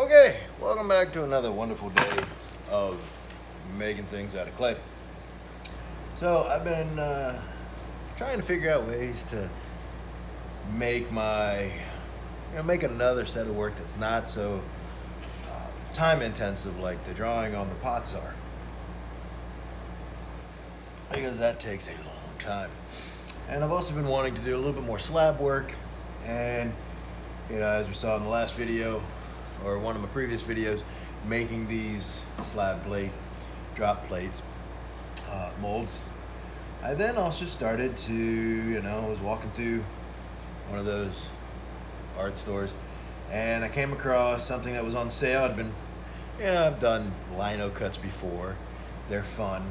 Okay, welcome back to another wonderful day of making things out of clay. So I've been trying to figure out ways to make make another set of work that's not so time intensive like the drawing on the pots are, because that takes a long time. And I've also been wanting to do a little bit more slab work, and as we saw in the last video, or one of my previous videos, making these slab plate drop plates molds. I then also started to, I was walking through one of those art stores, and I came across something that was on sale. I've done lino cuts before. They're fun,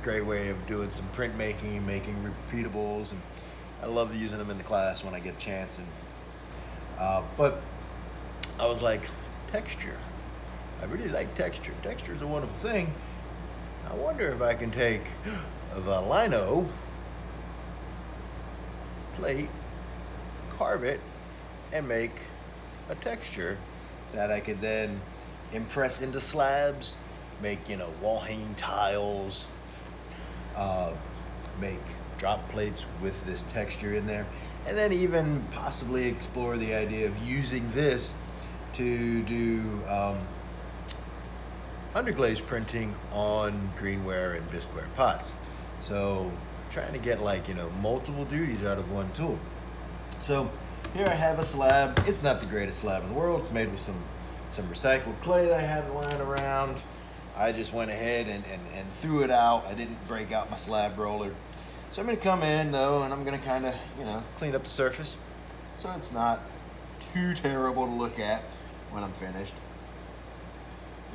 great way of doing some printmaking and making repeatables, and I love using them in the class when I get a chance. But I was like, texture. I really like texture. Texture is a wonderful thing. I wonder if I can take the lino plate, carve it, and make a texture that I could then impress into slabs, make wall hanging tiles, make drop plates with this texture in there, and then even possibly explore the idea of using this to do underglaze printing on greenware and bisqueware pots. So trying to get multiple duties out of one tool. So here I have a slab. It's not the greatest slab in the world. It's made with some recycled clay that I had lying around. I just went ahead and threw it out. I didn't break out my slab roller. So I'm going to come in though, and I'm going to kind of clean up the surface so it's not too terrible to look at when I'm finished.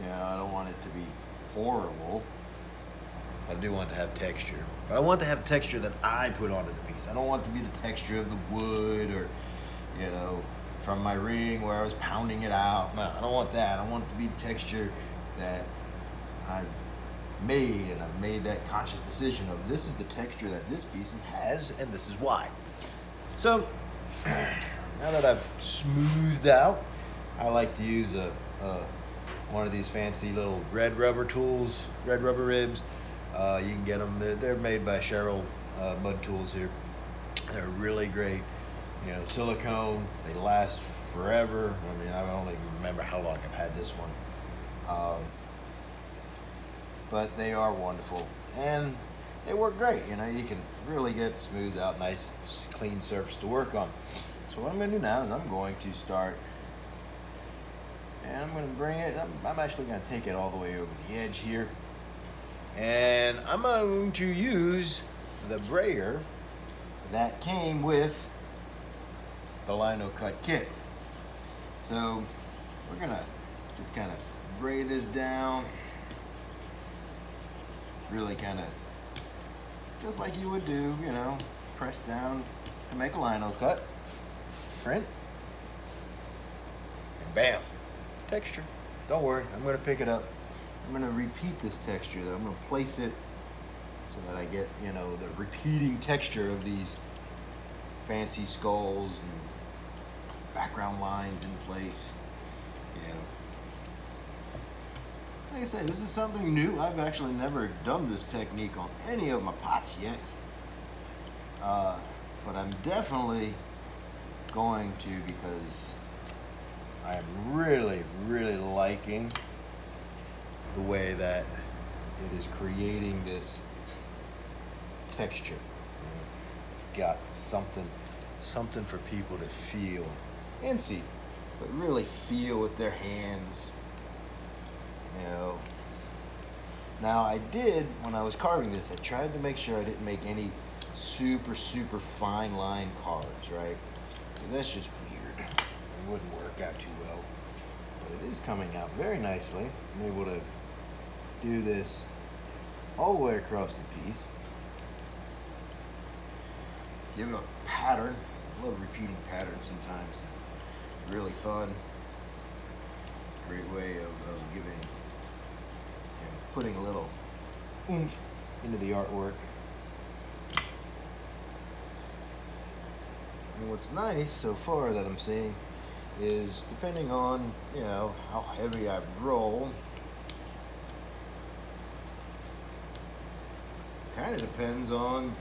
I don't want it to be horrible. I do want to have texture, but I want to have texture that I put onto the piece. I don't want it to be the texture of the wood or from my ring where I was pounding it out. No, I don't want that. I want it to be the texture that I've made, and I've made that conscious decision of this is the texture that this piece has, and this is why. So now that I've smoothed out, I like to use one of these fancy little red rubber tools, red rubber ribs. You can get them. They're made by Cheryl Mud Tools here. They're really great. Silicone. They last forever. I don't even remember how long I've had this one. But they are wonderful, and they work great. You can really get smoothed out, nice clean surface to work on. So what I'm going to do now is I'm going to start, and I'm going to bring it, I'm actually going to take it all the way over the edge here, and I'm going to use the brayer that came with the lino cut kit. So we're going to just kind of bray this down, really kind of just like you would do, press down to make a lino cut, print, and bam, texture. Don't worry, I'm going to pick it up. I'm going to repeat this texture though. I'm going to place it so that I get, the repeating texture of these fancy skulls and background lines in place. Like I say, this is something new. I've actually never done this technique on any of my pots yet. But I'm definitely going to, because I am really, really liking the way that it is creating this texture. It's got something for people to feel and see, but really feel with their hands. Now I did, when I was carving this, I tried to make sure I didn't make any super fine line carves, right? That's just weird. It wouldn't work out too well. But it is coming out very nicely. I'm able to do this all the way across the piece. Give it a pattern. I love repeating patterns sometimes. Really fun. Great way of giving, putting a little oomph into the artwork. And what's nice so far that I'm seeing is depending on, you know, how heavy I roll. Kind of depends on,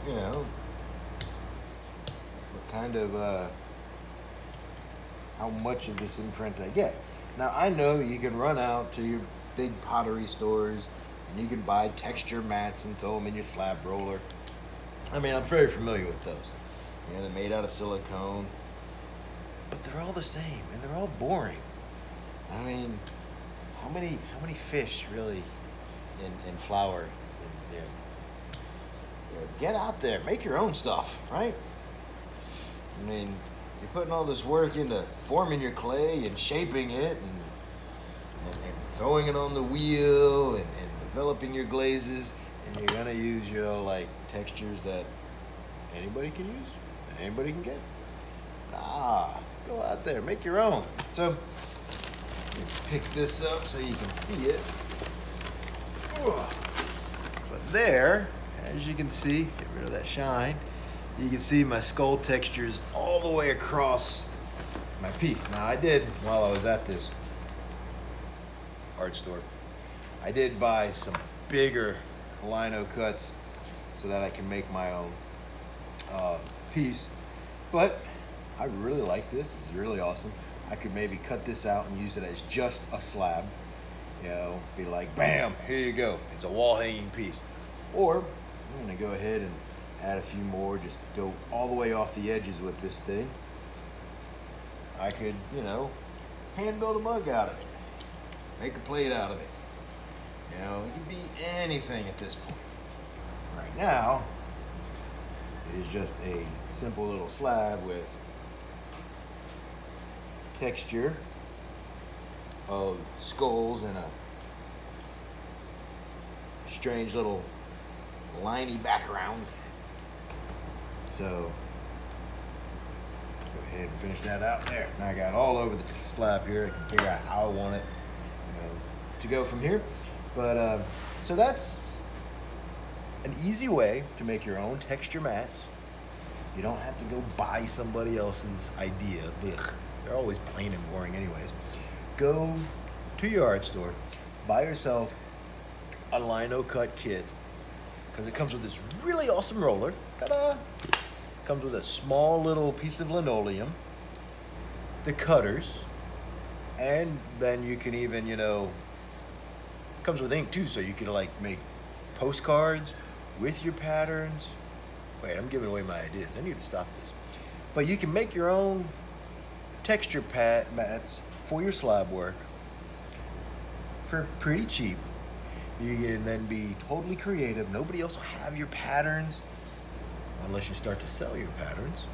you know, what kind of, how much of this imprint I get. Now I know you can run out to your big pottery stores and you can buy texture mats and throw them in your slab roller. I mean, I'm very familiar with those. You know, they're made out of silicone, but they're all the same and they're all boring. I mean, how many fish really in flour? Get out there, make your own stuff, right? I mean, you're putting all this work into forming your clay and shaping it and throwing it on the wheel and developing your glazes, and you're gonna use, you know, like textures that anybody can use, anybody can get. Go out there, make your own. So pick this up so you can see it. But there, as you can see, get rid of that shine, you can see my skull textures all the way across my piece. Now I did, while I was at this art store, I did buy some bigger lino cuts so that I can make my own piece. But I really like this. It's really awesome. I could maybe cut this out and use it as just a slab. You know, be like, bam, here you go. It's a wall hanging piece. Or I'm gonna go ahead and add a few more, just go all the way off the edges with this thing. I could, you know, hand build a mug out of it. Make a plate out of it. You know, it can be anything at this point. Right now, it is just a simple little slab with texture of skulls and a strange little liney background. So go ahead and finish that out there. Now I got all over the slab here. I can figure out how I want it, you know, to go from here. But so that's an easy way to make your own texture mats. You don't have to go buy somebody else's idea. Ugh, they're always plain and boring anyways. Go to your art store, buy yourself a lino cut kit, because it comes with this really awesome roller. Ta-da! Comes with a small little piece of linoleum, the cutters, and then you can even, you know, comes with ink too, so you can like make postcards with your patterns. Wait, I'm giving away my ideas. I need to stop this. But you can make your own texture mats for your slab work for pretty cheap. You can then be totally creative. Nobody else will have your patterns unless you start to sell your patterns.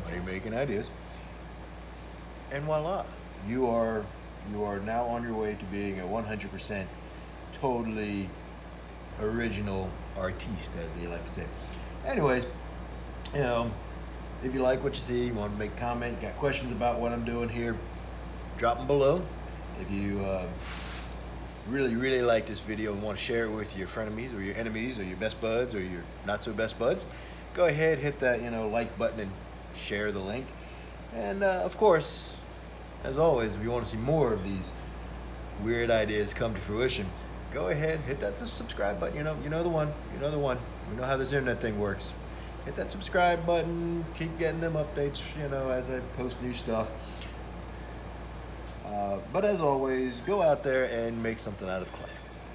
Money making ideas. And voila, you are now on your way to being a 100% totally original artiste, as they like to say. Anyways, you know, if you like what you see, you want to make a comment, got questions about what I'm doing here, drop them below. If you really like this video and want to share it with your frenemies or your enemies or your best buds or your not so best buds, go ahead, hit that, you know, like button and share the link. And of course, as always, if you want to see more of these weird ideas come to fruition, go ahead, hit that subscribe button. You know the one. We know how this internet thing works. Hit that subscribe button. Keep getting them updates, you know, as I post new stuff. But as always, go out there and make something out of clay.